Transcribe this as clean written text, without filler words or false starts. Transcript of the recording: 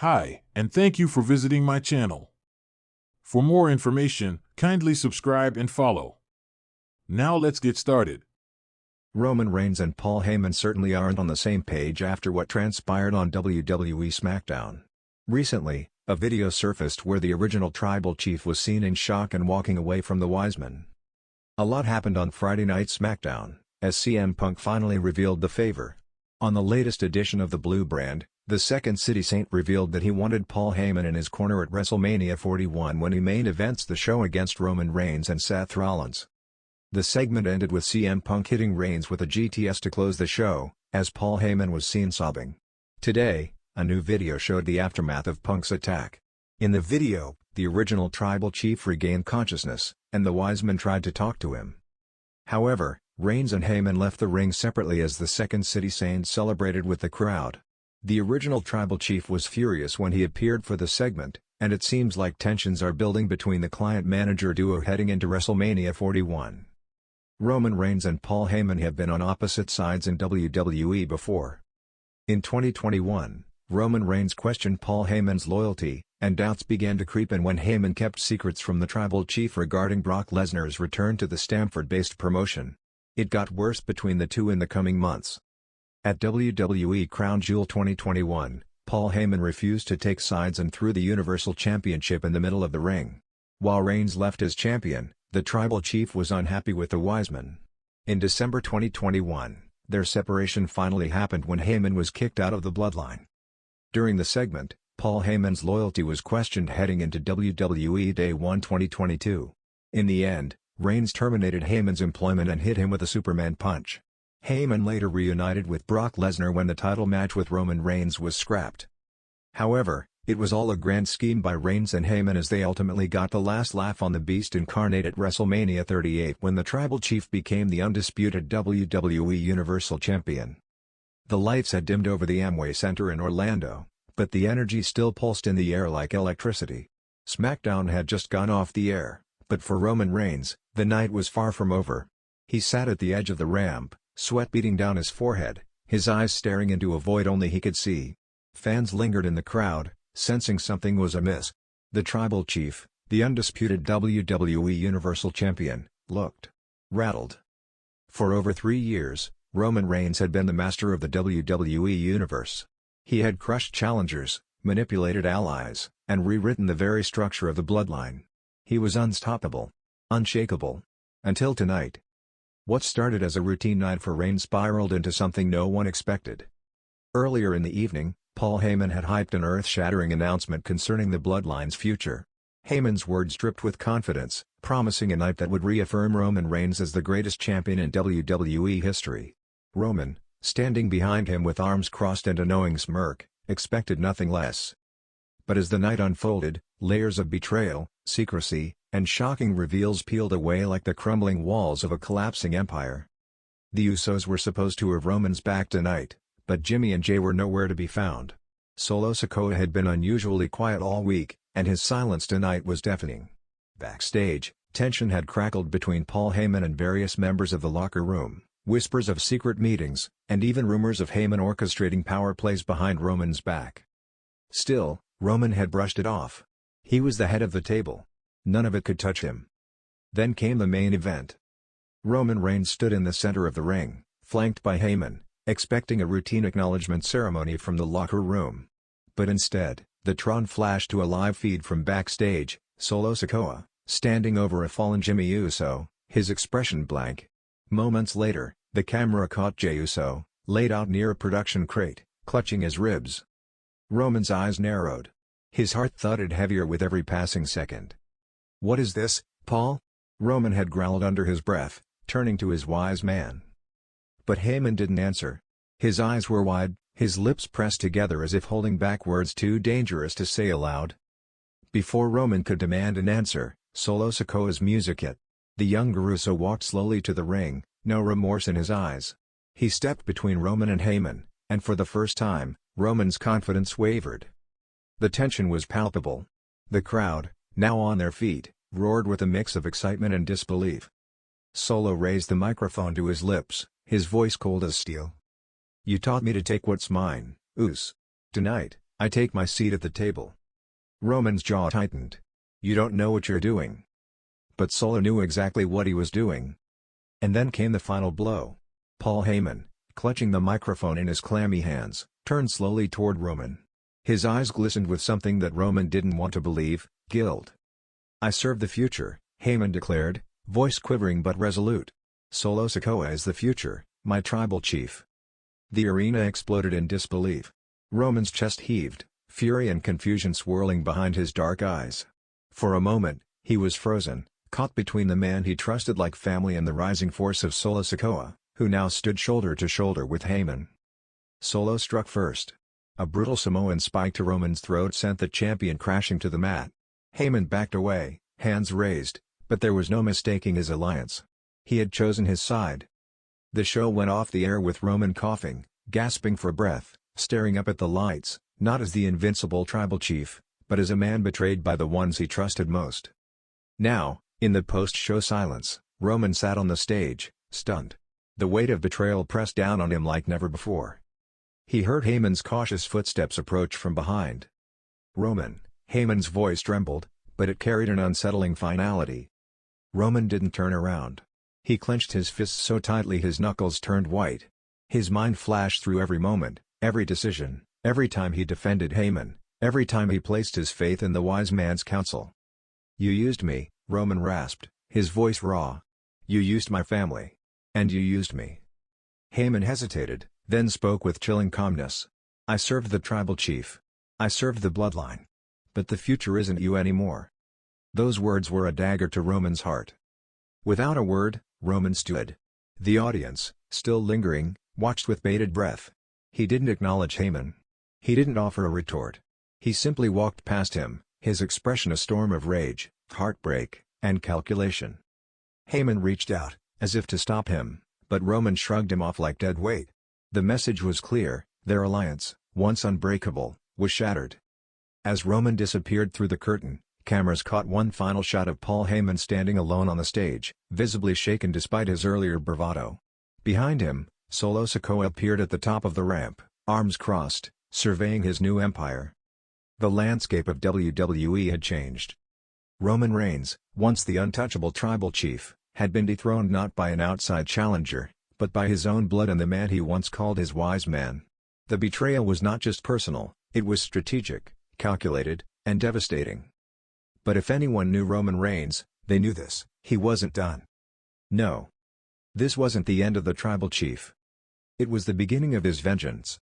Hi, and thank you for visiting my channel. For more information, kindly subscribe and follow. Now let's get started. Roman Reigns and Paul Heyman certainly aren't on the same page after what transpired on WWE SmackDown. Recently, a video surfaced where the original Tribal Chief was seen in shock and walking away from the Wiseman. A lot happened on Friday Night SmackDown, as CM Punk finally revealed the favor. On the latest edition of the Blue Brand, the Second City Saint revealed that he wanted Paul Heyman in his corner at WrestleMania 41 when he main events the show against Roman Reigns and Seth Rollins. The segment ended with CM Punk hitting Reigns with a GTS to close the show, as Paul Heyman was seen sobbing. Today, a new video showed the aftermath of Punk's attack. In the video, the original Tribal Chief regained consciousness, and the Wiseman tried to talk to him. However, Reigns and Heyman left the ring separately as the Second City Saint celebrated with the crowd. The original Tribal Chief was furious when he appeared for the segment, and it seems like tensions are building between the client-manager duo heading into WrestleMania 41. Roman Reigns and Paul Heyman have been on opposite sides in WWE before. In 2021, Roman Reigns questioned Paul Heyman's loyalty, and doubts began to creep in when Heyman kept secrets from the Tribal Chief regarding Brock Lesnar's return to the Stamford-based promotion. It got worse between the two in the coming months. At WWE Crown Jewel 2021, Paul Heyman refused to take sides and threw the Universal Championship in the middle of the ring. While Reigns left as champion, the Tribal Chief was unhappy with the Wiseman. In December 2021, their separation finally happened when Heyman was kicked out of the Bloodline. During the segment, Paul Heyman's loyalty was questioned heading into WWE Day 1 2022. In the end, Reigns terminated Heyman's employment and hit him with a Superman punch. Heyman later reunited with Brock Lesnar when the title match with Roman Reigns was scrapped. However, it was all a grand scheme by Reigns and Heyman as they ultimately got the last laugh on the Beast incarnate at WrestleMania 38 when the Tribal Chief became the undisputed WWE Universal Champion. The lights had dimmed over the Amway Center in Orlando, but the energy still pulsed in the air like electricity. SmackDown had just gone off the air, but for Roman Reigns, the night was far from over. He sat at the edge of the ramp, sweat beading down his forehead, his eyes staring into a void only he could see. Fans lingered in the crowd, sensing something was amiss. The Tribal Chief, the undisputed WWE Universal Champion, looked rattled. For over 3 years, Roman Reigns had been the master of the WWE Universe. He had crushed challengers, manipulated allies, and rewritten the very structure of the Bloodline. He was unstoppable, unshakable. Until tonight. What started as a routine night for Reigns spiraled into something no one expected. Earlier in the evening, Paul Heyman had hyped an earth-shattering announcement concerning the Bloodline's future. Heyman's words dripped with confidence, promising a night that would reaffirm Roman Reigns as the greatest champion in WWE history. Roman, standing behind him with arms crossed and a knowing smirk, expected nothing less. But as the night unfolded, layers of betrayal, secrecy, and shocking reveals peeled away like the crumbling walls of a collapsing empire. The Usos were supposed to have Roman's back tonight, but Jimmy and Jay were nowhere to be found. Solo Sikoa had been unusually quiet all week, and his silence tonight was deafening. Backstage, tension had crackled between Paul Heyman and various members of the locker room, whispers of secret meetings, and even rumors of Heyman orchestrating power plays behind Roman's back. Still, Roman had brushed it off. He was the head of the table. None of it could touch him. Then came the main event. Roman Reigns stood in the center of the ring, flanked by Heyman, expecting a routine acknowledgement ceremony from the locker room. But instead, the Tron flashed to a live feed from backstage, Solo Sikoa, standing over a fallen Jimmy Uso, his expression blank. Moments later, the camera caught Jey Uso, laid out near a production crate, clutching his ribs. Roman's eyes narrowed. His heart thudded heavier with every passing second. "What is this, Paul?" Roman had growled under his breath, turning to his wise man. But Heyman didn't answer. His eyes were wide, his lips pressed together as if holding back words too dangerous to say aloud. Before Roman could demand an answer, Solo Sikoa's music hit. The young Uso walked slowly to the ring, no remorse in his eyes. He stepped between Roman and Heyman, and for the first time, Roman's confidence wavered. The tension was palpable. The crowd, now on their feet, roared with a mix of excitement and disbelief. Solo raised the microphone to his lips, his voice cold as steel. "You taught me to take what's mine, Us. Tonight, I take my seat at the table." Roman's jaw tightened. "You don't know what you're doing." But Solo knew exactly what he was doing. And then came the final blow. Paul Heyman, clutching the microphone in his clammy hands, turned slowly toward Roman. His eyes glistened with something that Roman didn't want to believe: guilt. "I serve the future," Heyman declared, voice quivering but resolute. "Solo Sikoa is the future, my tribal chief." The arena exploded in disbelief. Roman's chest heaved, fury and confusion swirling behind his dark eyes. For a moment, he was frozen, caught between the man he trusted like family and the rising force of Solo Sikoa, who now stood shoulder to shoulder with Heyman. Solo struck first. A brutal Samoan spike to Roman's throat sent the champion crashing to the mat. Heyman backed away, hands raised, but there was no mistaking his alliance. He had chosen his side. The show went off the air with Roman coughing, gasping for breath, staring up at the lights, not as the invincible tribal chief, but as a man betrayed by the ones he trusted most. Now, in the post-show silence, Roman sat on the stage, stunned. The weight of betrayal pressed down on him like never before. He heard Heyman's cautious footsteps approach from behind. "Roman," Heyman's voice trembled, but it carried an unsettling finality. Roman didn't turn around. He clenched his fists so tightly his knuckles turned white. His mind flashed through every moment, every decision, every time he defended Heyman, every time he placed his faith in the wise man's counsel. "You used me," Roman rasped, his voice raw. "You used my family. And you used me." Heyman hesitated, then spoke with chilling calmness. "I served the tribal chief. I served the bloodline. But the future isn't you anymore." Those words were a dagger to Roman's heart. Without a word, Roman stood. The audience, still lingering, watched with bated breath. He didn't acknowledge Heyman. He didn't offer a retort. He simply walked past him, his expression a storm of rage, heartbreak, and calculation. Heyman reached out, as if to stop him, but Roman shrugged him off like dead weight. The message was clear: their alliance, once unbreakable, was shattered. As Roman disappeared through the curtain, cameras caught one final shot of Paul Heyman standing alone on the stage, visibly shaken despite his earlier bravado. Behind him, Solo Sikoa appeared at the top of the ramp, arms crossed, surveying his new empire. The landscape of WWE had changed. Roman Reigns, once the untouchable tribal chief, had been dethroned not by an outside challenger, but by his own blood and the man he once called his wise man. The betrayal was not just personal, it was strategic, calculated, and devastating. But if anyone knew Roman Reigns, they knew this: he wasn't done. No. This wasn't the end of the tribal chief. It was the beginning of his vengeance.